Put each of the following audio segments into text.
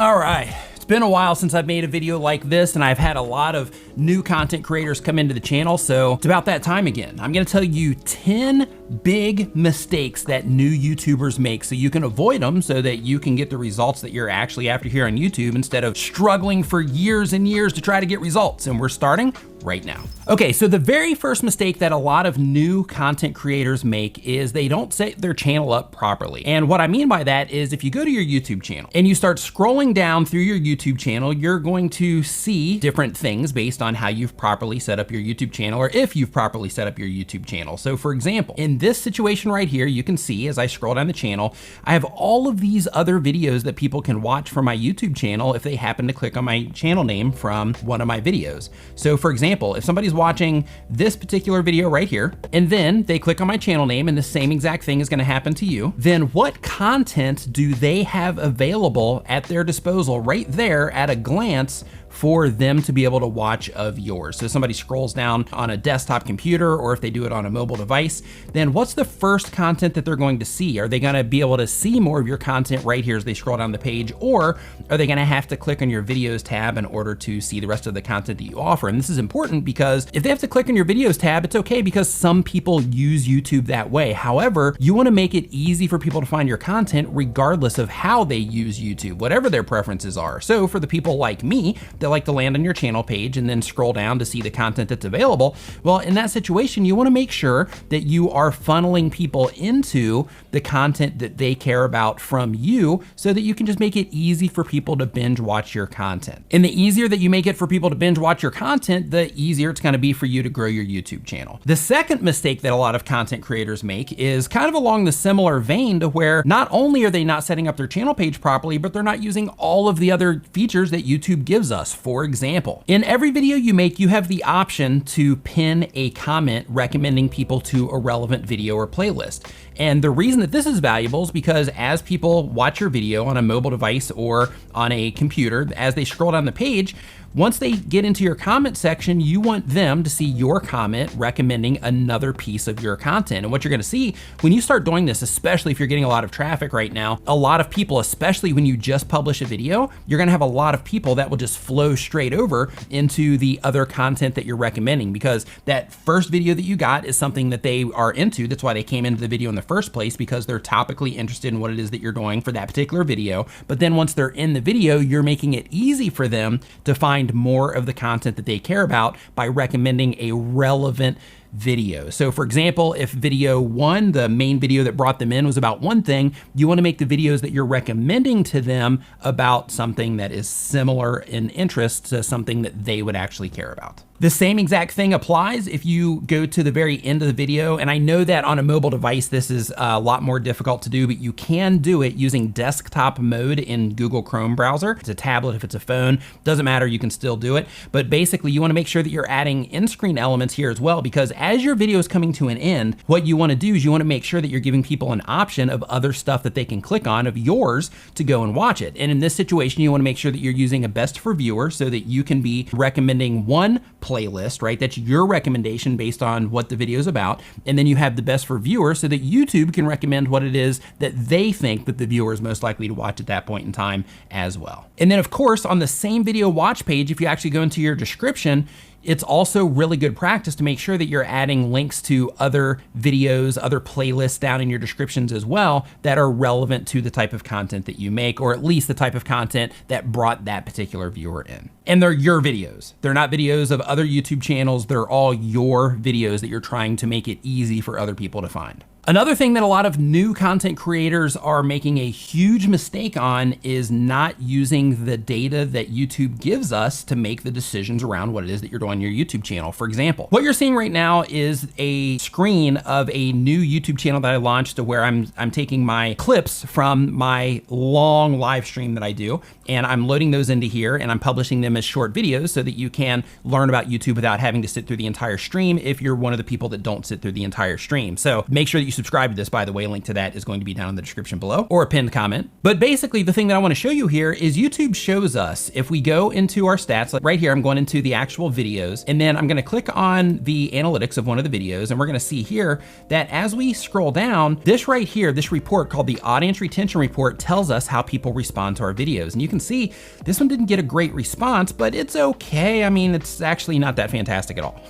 All right, it's been a while since I've made a video like this, and I've had a lot of new content creators come into the channel, so it's about that time again. I'm gonna tell you 10 big mistakes that new YouTubers make so you can avoid them so that you can get the results that you're actually after here on YouTube instead of struggling for years and years to try to get results. And we're starting right now. Okay, so the very first mistake that a lot of new content creators make is they don't set their channel up properly. And what I mean by that is if you go to your YouTube channel and you start scrolling down through your YouTube channel, you're going to see different things based on how you've properly set up your YouTube channel or if you've properly set up your YouTube channel. So for example, in this situation right here, you can see as I scroll down the channel, I have all of these other videos that people can watch from my YouTube channel if they happen to click on my channel name from one of my videos. So for example, if somebody's watching this particular video right here, and then they click on my channel name and the same exact thing is gonna happen to you, then what content do they have available at their disposal right there at a glance for them to be able to watch of yours? So somebody scrolls down on a desktop computer, or if they do it on a mobile device, then what's the first content that they're going to see? Are they gonna be able to see more of your content right here as they scroll down the page, or are they gonna have to click on your videos tab in order to see the rest of the content that you offer? And this is important because if they have to click on your videos tab, it's okay because some people use YouTube that way. However, you wanna make it easy for people to find your content regardless of how they use YouTube, whatever their preferences are. So for the people like me that like to land on your channel page and then scroll down to see the content that's available, well, in that situation, you wanna make sure that you are funneling people into the content that they care about from you so that you can just make it easy for people to binge watch your content. And the easier that you make it for people to binge watch your content, the easier it's gonna be for you to grow your YouTube channel. The second mistake that a lot of content creators make is kind of along the similar vein to where not only are they not setting up their channel page properly, but they're not using all of the other features that YouTube gives us. For example, in every video you make, you have the option to pin a comment recommending people to a relevant video or playlist. And the reason that this is valuable is because as people watch your video on a mobile device or on a computer, as they scroll down the page, once they get into your comment section, you want them to see your comment recommending another piece of your content. And what you're gonna see when you start doing this, especially if you're getting a lot of traffic right now, a lot of people, especially when you just publish a video, you're gonna have a lot of people that will just flow straight over into the other content that you're recommending because that first video that you got is something that they are into. That's why they came into the video in the first place, because they're topically interested in what it is that you're doing for that particular video. But then once they're in the video, you're making it easy for them to find more of the content that they care about by recommending a relevant video. So for example, if video one, the main video that brought them in, was about one thing, you want to make the videos that you're recommending to them about something that is similar in interest to something that they would actually care about. The same exact thing applies if you go to the very end of the video. And I know that on a mobile device, this is a lot more difficult to do, but you can do it using desktop mode in Google Chrome browser. If it's a tablet, if it's a phone, doesn't matter, you can still do it. But basically you wanna make sure that you're adding in-screen elements here as well, because as your video is coming to an end, what you wanna do is you wanna make sure that you're giving people an option of other stuff that they can click on of yours to go and watch it. And in this situation, you wanna make sure that you're using a best for viewer so that you can be recommending one playlist, right? That's your recommendation based on what the video is about. And then you have the best for viewer so that YouTube can recommend what it is that they think that the viewer is most likely to watch at that point in time as well. And then of course, on the same video watch page, if you actually go into your description, it's also really good practice to make sure that you're adding links to other videos, other playlists down in your descriptions as well that are relevant to the type of content that you make, or at least the type of content that brought that particular viewer in. And they're your videos. They're not videos of other YouTube channels. They're all your videos that you're trying to make it easy for other people to find. Another thing that a lot of new content creators are making a huge mistake on is not using the data that YouTube gives us to make the decisions around what it is that you're doing on your YouTube channel. For example, what you're seeing right now is a screen of a new YouTube channel that I launched to where I'm taking my clips from my long live stream that I do, and I'm loading those into here and I'm publishing them as short videos so that you can learn about YouTube without having to sit through the entire stream if you're one of the people that don't sit through the entire stream. So make sure that you you subscribe to this, by the way. Link to that is going to be down in the description below or a pinned comment. But basically the thing that I want to show you here is YouTube shows us, if we go into our stats, like right here, I'm going into the actual videos, and then I'm going to click on the analytics of one of the videos, and we're going to see here that as we scroll down, this right here, this report called the audience retention report tells us how people respond to our videos. And you can see this one didn't get a great response, but it's okay. I mean, it's actually not that fantastic at all.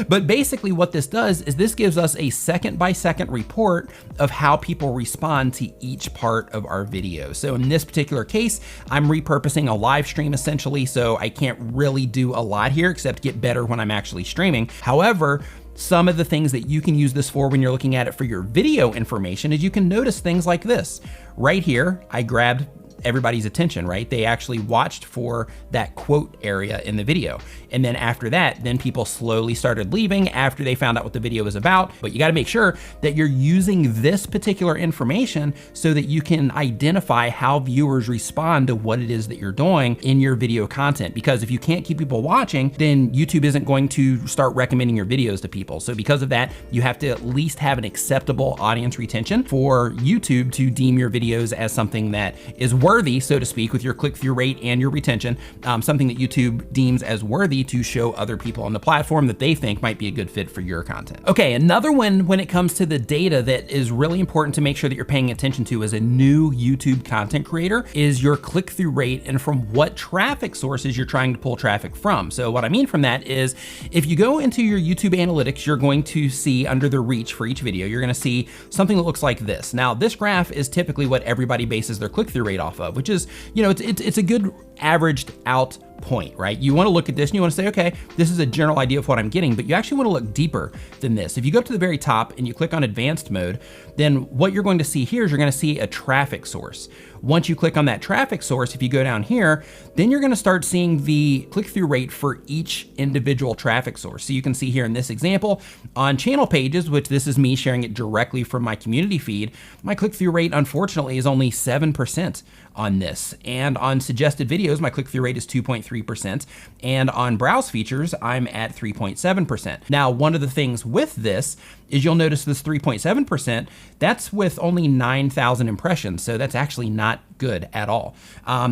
But basically what this does is this gives us a second-by-second report of how people respond to each part of our video. So in this particular case, I'm repurposing a live stream essentially, so I can't really do a lot here except get better when I'm actually streaming. However, some of the things that you can use this for when you're looking at it for your video information is you can notice things like this. Right here, I grabbed everybody's attention, right? They actually watched for that quote area in the video. And then after that, then people slowly started leaving after they found out what the video was about. But you got to make sure that you're using this particular information so that you can identify how viewers respond to what it is that you're doing in your video content. Because if you can't keep people watching, then YouTube isn't going to start recommending your videos to people. So because of that, you have to at least have an acceptable audience retention for YouTube to deem your videos as something that is worthy, so to speak, with your click-through rate and your retention, something that YouTube deems as worthy to show other people on the platform that they think might be a good fit for your content. Okay, another one when it comes to the data that is really important to make sure that you're paying attention to as a new YouTube content creator is your click-through rate and from what traffic sources you're trying to pull traffic from. So what I mean from that is if you go into your YouTube analytics, you're going to see under the reach for each video, you're gonna see something that looks like this. Now, this graph is typically what everybody bases their click-through rate off of, which is, you know, it's a good averaged out point, right? You want to look at this and you want to say, okay, this is a general idea of what I'm getting, but you actually want to look deeper than this. If you go up to the very top and you click on advanced mode, then what you're going to see here is you're going to see a traffic source. Once you click on that traffic source, if you go down here, then you're going to start seeing the click-through rate for each individual traffic source. So you can see here in this example on channel pages, which this is me sharing it directly from my community feed, my click-through rate unfortunately is only 7% on this. And on suggested videos, my click-through rate is 2.3%. And on browse features, I'm at 3.7%. Now, one of the things with this is you'll notice this 3.7%, that's with only 9,000 impressions. So that's actually not good at all.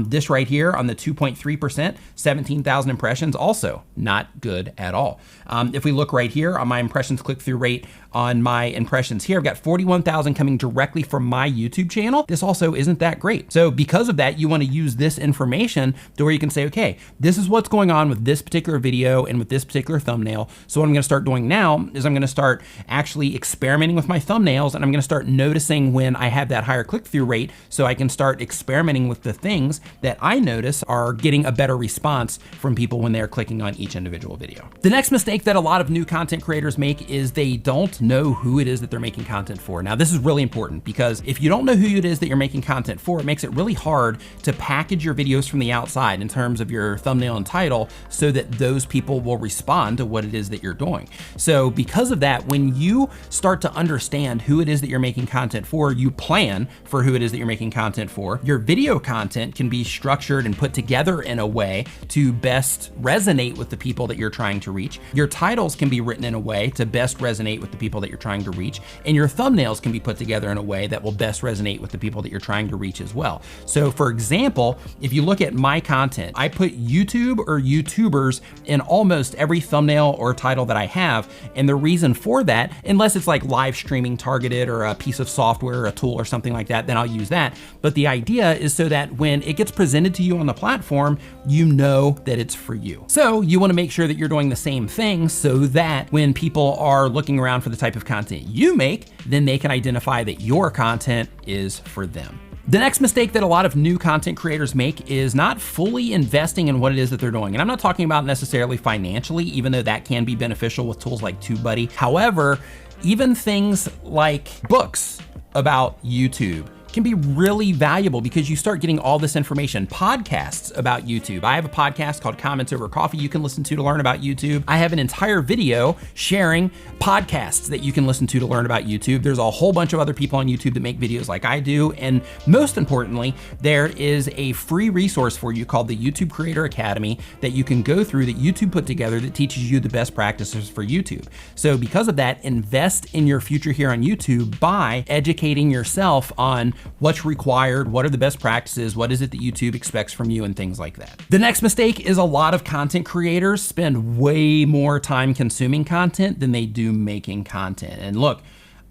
This right here on the 2.3%, 17,000 impressions, also not good at all. If we look right here on my impressions click-through rate on my impressions here, I've got 41,000 coming directly from my YouTube channel. This also isn't that great. So because of that, you want to use this information to where you can say, okay, this is what's going on with this particular video and with this particular thumbnail. So what I'm going to start doing now is I'm going to start actually experimenting with my thumbnails, and I'm going to start noticing when I have that higher click-through rate so I can start experimenting with the things that I notice are getting a better response from people when they're clicking on each individual video. The next mistake that a lot of new content creators make is they don't know who it is that they're making content for. Now, this is really important because if you don't know who it is that you're making content for, it makes it really hard to package your videos from the outside in terms of your thumbnail and title so that those people will respond to what it is that you're doing. So because of that, when you start to understand who it is that you're making content for, you plan for who it is that you're making content for, your video content can be structured and put together in a way to best resonate with the people that you're trying to reach. Your titles can be written in a way to best resonate with the people that you're trying to reach, and your thumbnails can be put together in a way that will best resonate with the people that you're trying to reach as well. So for example, if you look at my content, I put YouTube or YouTubers in almost every thumbnail or title that I have, and the reason for that, unless it's like live streaming targeted or a piece of software or a tool or something like that, then I'll use that. But the idea is so that when it gets presented to you on the platform, you know that it's for you. So you want to make sure that you're doing the same thing so that when people are looking around for the type of content you make, then they can identify that your content is for them. The next mistake that a lot of new content creators make is not fully investing in what it is that they're doing. And I'm not talking about necessarily financially, even though that can be beneficial with tools like TubeBuddy. However, even things like books about YouTube, can be really valuable because you start getting all this information. Podcasts about YouTube. I have a podcast called Comments Over Coffee you can listen to learn about YouTube. I have an entire video sharing podcasts that you can listen to learn about YouTube. There's a whole bunch of other people on YouTube that make videos like I do. And most importantly, there is a free resource for you called the YouTube Creator Academy that you can go through that YouTube put together that teaches you the best practices for YouTube. So because of that, invest in your future here on YouTube by educating yourself on what's required, what are the best practices, what is it that YouTube expects from you, and things like that. The next mistake is a lot of content creators spend way more time consuming content than they do making content. And look,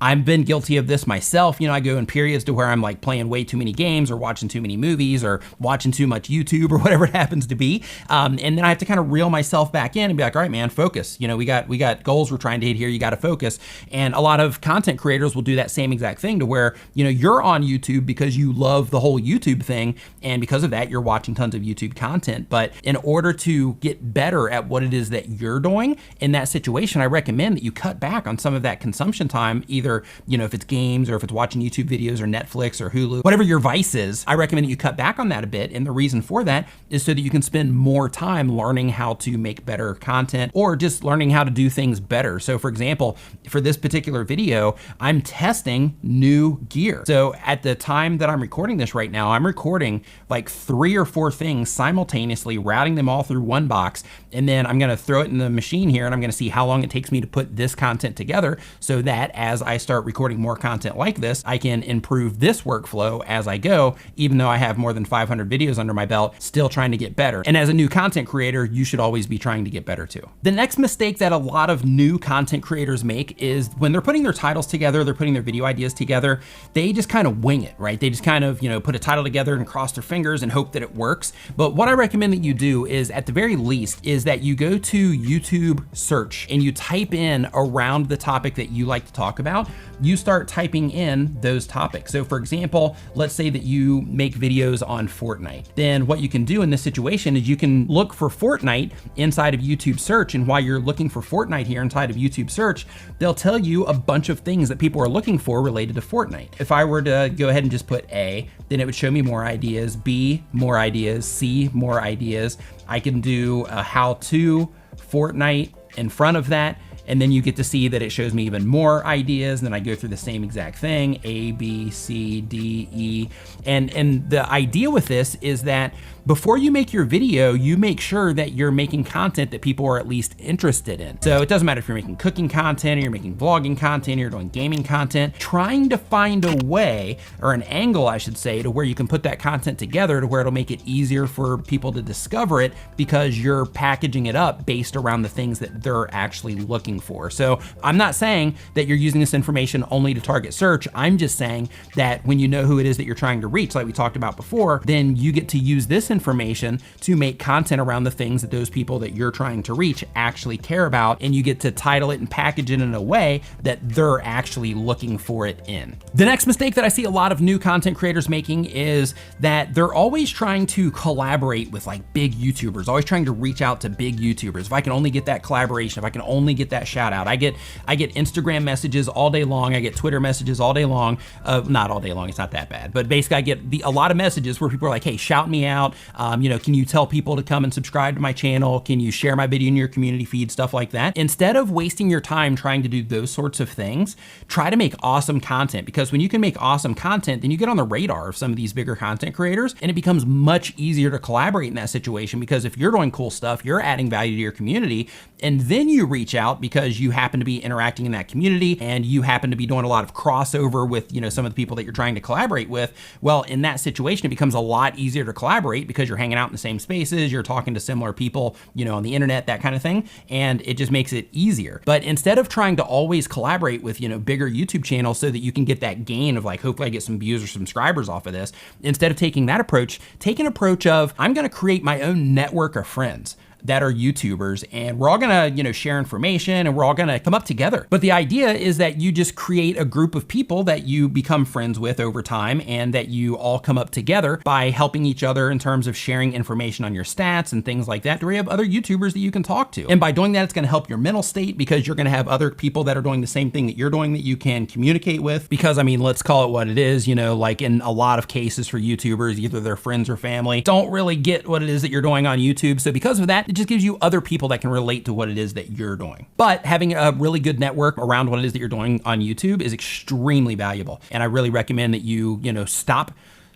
I've been guilty of this myself. You know, I go in periods to where I'm like playing way too many games or watching too many movies or watching too much YouTube or whatever it happens to be. And then I have to kind of reel myself back in and be like, all right, man, focus. You know, we got goals we're trying to hit here. You got to focus. And a lot of content creators will do that same exact thing to where, you know, you're on YouTube because you love the whole YouTube thing. And because of that, you're watching tons of YouTube content. But in order to get better at what it is that you're doing in that situation, I recommend that you cut back on some of that consumption time, either, you know, if it's games or if it's watching YouTube videos or Netflix or Hulu, whatever your vice is, I recommend that you cut back on that a bit. And the reason for that is so that you can spend more time learning how to make better content or just learning how to do things better. So for example, for this particular video, I'm testing new gear. So at the time that I'm recording this right now, I'm recording like 3 or 4 things simultaneously, routing them all through one box. And then I'm gonna throw it in the machine here and I'm gonna see how long it takes me to put this content together so that as I start recording more content like this, I can improve this workflow as I go, even though I have more than 500 videos under my belt, still trying to get better. And as a new content creator, you should always be trying to get better too. The next mistake that a lot of new content creators make is when they're putting their titles together, they're putting their video ideas together, they just kind of wing it, right? They just kind of, you know, put a title together and cross their fingers and hope that it works. But what I recommend that you do is, at the very least, is that you go to YouTube search and you type in around the topic that you like to talk about, you start typing in those topics. So for example, let's say that you make videos on Fortnite. Then what you can do in this situation is you can look for Fortnite inside of YouTube search. And while you're looking for Fortnite here inside of YouTube search, they'll tell you a bunch of things that people are looking for related to Fortnite. If I were to go ahead and just put A, then it would show me more ideas, B, more ideas, C, more ideas. I can do a how-to Fortnite in front of that. And then you get to see that it shows me even more ideas. And then I go through the same exact thing, A, B, C, D, E. And the idea with this is that before you make your video, you make sure that you're making content that people are at least interested in. So it doesn't matter if you're making cooking content or you're making vlogging content or you're doing gaming content, trying to find a way, or an angle I should say, to where you can put that content together to where it'll make it easier for people to discover it because you're packaging it up based around the things that they're actually looking for. So I'm not saying that you're using this information only to target search. I'm just saying that when you know who it is that you're trying to reach, like we talked about before, then you get to use this information to make content around the things that those people that you're trying to reach actually care about, and you get to title it and package it in a way that they're actually looking for it in. The next mistake that I see a lot of new content creators making is that they're always trying to collaborate with like big YouTubers, always trying to reach out to big YouTubers. If I can only get that collaboration, if I can only get that shout out. I get Instagram messages all day long. I get Twitter messages all day long. Not all day long, it's not that bad, but basically I get a lot of messages where people are like, hey, shout me out. You know, can you tell people to come and subscribe to my channel? Can you share my video in your community feed? Stuff like that. Instead of wasting your time trying to do those sorts of things, try to make awesome content, because when you can make awesome content, then you get on the radar of some of these bigger content creators, and it becomes much easier to collaborate in that situation, because if you're doing cool stuff, you're adding value to your community, and then you reach out because you happen to be interacting in that community and you happen to be doing a lot of crossover with, you know, some of the people that you're trying to collaborate with. Well, in that situation, it becomes a lot easier to collaborate because you're hanging out in the same spaces, you're talking to similar people, you know, on the internet, that kind of thing. And it just makes it easier. But instead of trying to always collaborate with, you know, bigger YouTube channels so that you can get that gain of like, hopefully I get some views or subscribers off of this, instead of taking that approach, take an approach of, I'm going to create my own network of friends. that are YouTubers, and we're all gonna, you know, share information and we're all gonna come up together. But the idea is that you just create a group of people that you become friends with over time and that you all come up together by helping each other in terms of sharing information on your stats and things like that, to where you have other YouTubers that you can talk to. And by doing that, it's gonna help your mental state, because you're gonna have other people that are doing the same thing that you're doing that you can communicate with. Because I mean, let's call it what it is, you know, like in a lot of cases for YouTubers, either their friends or family don't really get what it is that you're doing on YouTube. So because of that, it just gives you other people that can relate to what it is that you're doing. But having a really good network around what it is that you're doing on YouTube is extremely valuable. And I really recommend that you know, stop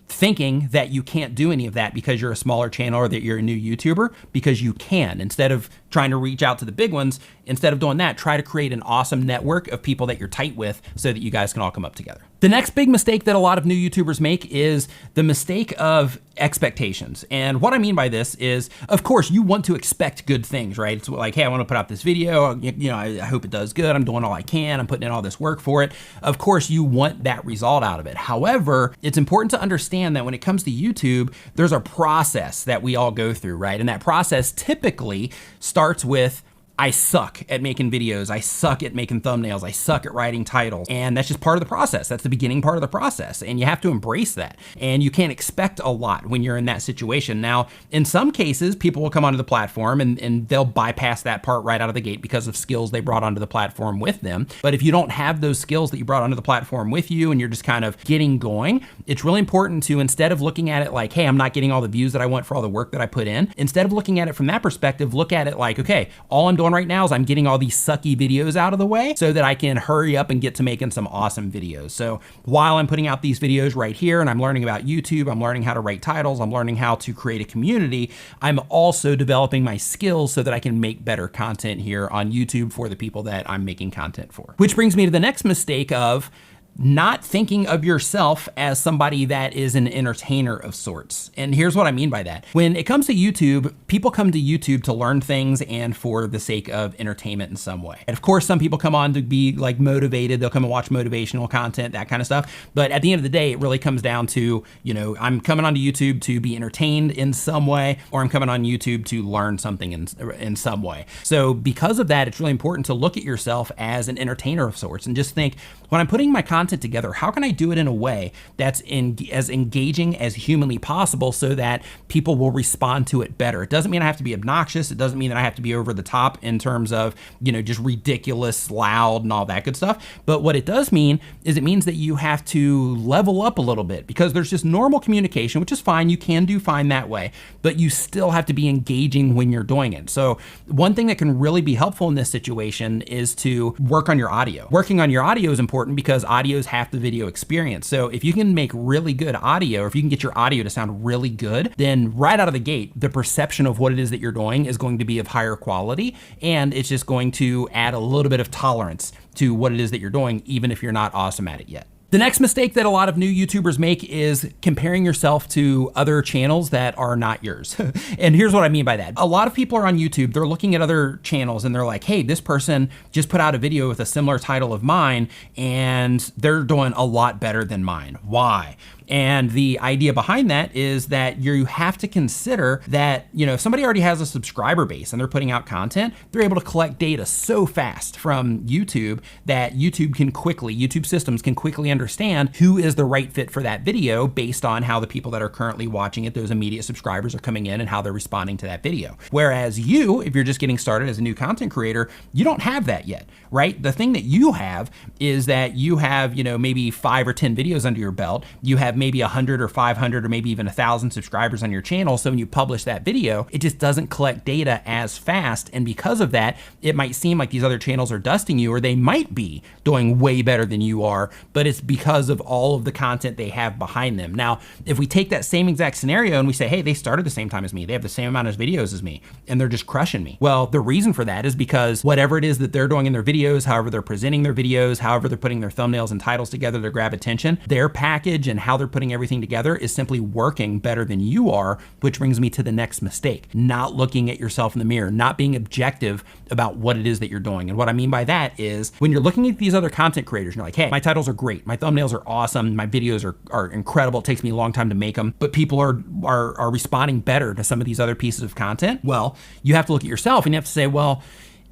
thinking that you can't do any of that because you're a smaller channel or that you're a new YouTuber, because you can. Instead of trying to reach out to the big ones, instead of doing that, try to create an awesome network of people that you're tight with so that you guys can all come up together. The next big mistake that a lot of new YouTubers make is the mistake of expectations. And what I mean by this is, of course, you want to expect good things, right? It's like, hey, I want to put out this video. You know, I hope it does good. I'm doing all I can. I'm putting in all this work for it. Of course, you want that result out of it. However, it's important to understand that when it comes to YouTube, there's a process that we all go through, right? And that process typically starts with, I suck at making videos. I suck at making thumbnails. I suck at writing titles. And that's just part of the process. That's the beginning part of the process. And you have to embrace that. And you can't expect a lot when you're in that situation. Now, in some cases, people will come onto the platform and they'll bypass that part right out of the gate because of skills they brought onto the platform with them. But if you don't have those skills that you brought onto the platform with you and you're just kind of getting going, it's really important to, instead of looking at it like, hey, I'm not getting all the views that I want for all the work that I put in, instead of looking at it from that perspective, look at it like, okay, all I'm doing right now is I'm getting all these sucky videos out of the way so that I can hurry up and get to making some awesome videos. So while I'm putting out these videos right here and I'm learning about YouTube, I'm learning how to write titles, I'm learning how to create a community, I'm also developing my skills so that I can make better content here on YouTube for the people that I'm making content for. Which brings me to the next mistake of not thinking of yourself as somebody that is an entertainer of sorts. And here's what I mean by that. When it comes to YouTube, people come to YouTube to learn things and for the sake of entertainment in some way. And of course, some people come on to be like motivated. They'll come and watch motivational content, that kind of stuff. But at the end of the day, it really comes down to, you know, I'm coming onto YouTube to be entertained in some way, or I'm coming on YouTube to learn something in some way. So because of that, it's really important to look at yourself as an entertainer of sorts and just think, when I'm putting my content together, how can I do it in a way that's as engaging as humanly possible so that people will respond to it better? It doesn't mean I have to be obnoxious. It doesn't mean that I have to be over the top in terms of, you know, just ridiculous, loud and all that good stuff. But what it does mean is it means that you have to level up a little bit, because there's just normal communication, which is fine. You can do fine that way, but you still have to be engaging when you're doing it. So one thing that can really be helpful in this situation is to work on your audio. Working on your audio is important because audio is half the video experience. So if you can make really good audio, or if you can get your audio to sound really good, then right out of the gate, the perception of what it is that you're doing is going to be of higher quality, and it's just going to add a little bit of tolerance to what it is that you're doing, even if you're not awesome at it yet. The next mistake that a lot of new YouTubers make is comparing yourself to other channels that are not yours. And here's what I mean by that. A lot of people are on YouTube, they're looking at other channels and they're like, hey, this person just put out a video with a similar title of mine and they're doing a lot better than mine. Why? And the idea behind that is that you have to consider that, you know, if somebody already has a subscriber base and they're putting out content, they're able to collect data so fast from YouTube that YouTube systems can quickly understand who is the right fit for that video based on how the people that are currently watching it, those immediate subscribers, are coming in and how they're responding to that video. Whereas you, if you're just getting started as a new content creator, you don't have that yet, right? The thing that you have is that you have, you know, maybe 5 or 10 videos under your belt. You have maybe 100 or 500 or maybe even 1,000 subscribers on your channel. So when you publish that video, it just doesn't collect data as fast. And because of that, it might seem like these other channels are dusting you, or they might be doing way better than you are, but it's because of all of the content they have behind them. Now, if we take that same exact scenario and we say, hey, they started the same time as me, they have the same amount of videos as me, and they're just crushing me. Well, the reason for that is because whatever it is that they're doing in their videos, however they're presenting their videos, however they're putting their thumbnails and titles together to grab attention, their package and how they're they're putting everything together is simply working better than you are, which brings me to the next mistake, not looking at yourself in the mirror, not being objective about what it is that you're doing. And what I mean by that is when you're looking at these other content creators, and you're like, hey, my titles are great, my thumbnails are awesome, my videos are incredible, it takes me a long time to make them, but people are responding better to some of these other pieces of content. Well, you have to look at yourself and you have to say, well,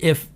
if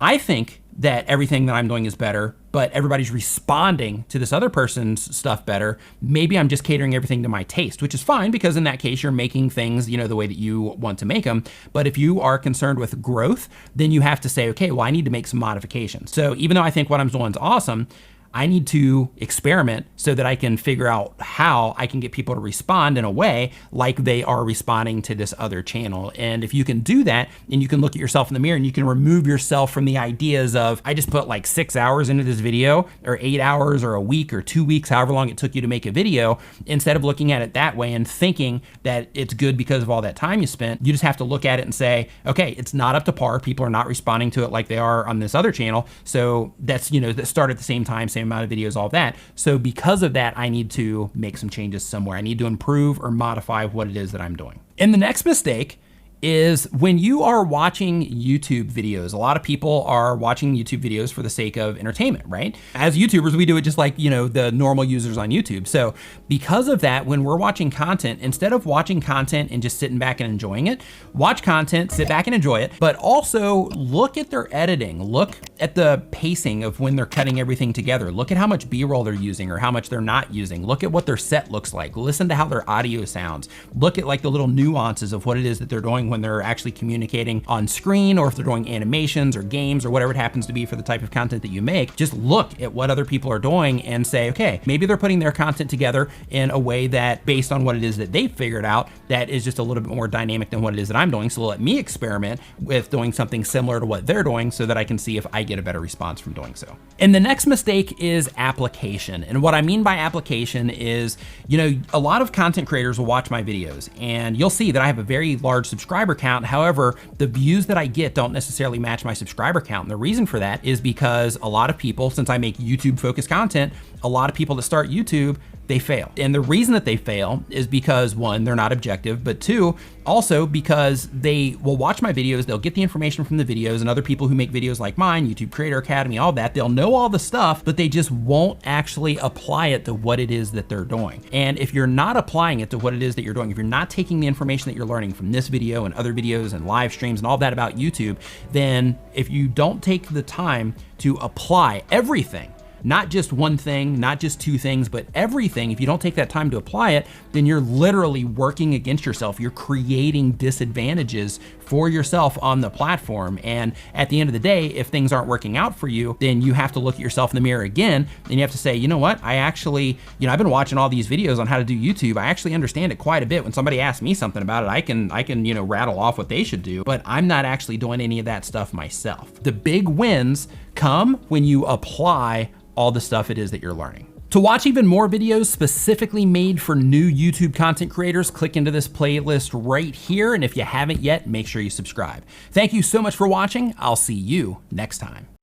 I think that everything that I'm doing is better, but everybody's responding to this other person's stuff better, maybe I'm just catering everything to my taste, which is fine, because in that case, you're making things, the way that you want to make them. But if you are concerned with growth, then you have to say, okay, well, I need to make some modifications. So even though I think what I'm doing is awesome, I need to experiment so that I can figure out how I can get people to respond in a way like they are responding to this other channel. And if you can do that, and you can look at yourself in the mirror and you can remove yourself from the ideas of, I just put like 6 hours into this video, or 8 hours, or a week, or 2 weeks, however long it took you to make a video, instead of looking at it that way and thinking that it's good because of all that time you spent, you just have to look at it and say, okay, it's not up to par. People are not responding to it like they are on this other channel. So that's, that start at the same time, same amount of videos, all that. So because of that, I need to make some changes somewhere. I need to improve or modify what it is that I'm doing. And the next mistake is when you are watching YouTube videos. A lot of people are watching YouTube videos for the sake of entertainment, right? As YouTubers, we do it just like, the normal users on YouTube. So because of that, when we're watching content, instead of watching content and just sitting back and enjoying it, watch content, sit back and enjoy it, but also look at their editing, look at the pacing of when they're cutting everything together, look at how much B-roll they're using or how much they're not using, look at what their set looks like, listen to how their audio sounds, look at like the little nuances of what it is that they're doing when they're actually communicating on screen, or if they're doing animations or games or whatever it happens to be for the type of content that you make. Just look at what other people are doing and say, okay, maybe they're putting their content together in a way that, based on what it is that they've figured out, that is just a little bit more dynamic than what it is that I'm doing. So let me experiment with doing something similar to what they're doing so that I can see if I get a better response from doing so. And the next mistake is application. And what I mean by application is, a lot of content creators will watch my videos and you'll see that I have a very large subscriber count. However, the views that I get don't necessarily match my subscriber count. And the reason for that is because a lot of people, since I make YouTube focused content, a lot of people that start YouTube, they fail. And the reason that they fail is because, one, they're not objective, but two, also because they will watch my videos, they'll get the information from the videos, and other people who make videos like mine, YouTube Creator Academy, all that, they'll know all the stuff, but they just won't actually apply it to what it is that they're doing. And if you're not applying it to what it is that you're doing, if you're not taking the information that you're learning from this video and other videos and live streams and all that about YouTube, then if you don't take the time to apply everything, not just one thing, not just two things, but everything, if you don't take that time to apply it, then you're literally working against yourself. You're creating disadvantages for yourself on the platform. And at the end of the day, if things aren't working out for you, then you have to look at yourself in the mirror again, and you have to say, you know what, I actually, I've been watching all these videos on how to do YouTube. I actually understand it quite a bit. When somebody asks me something about it, I can rattle off what they should do, but I'm not actually doing any of that stuff myself. The big wins come when you apply all the stuff it is that you're learning. To watch even more videos specifically made for new YouTube content creators, click into this playlist right here. And if you haven't yet, make sure you subscribe. Thank you so much for watching. I'll see you next time.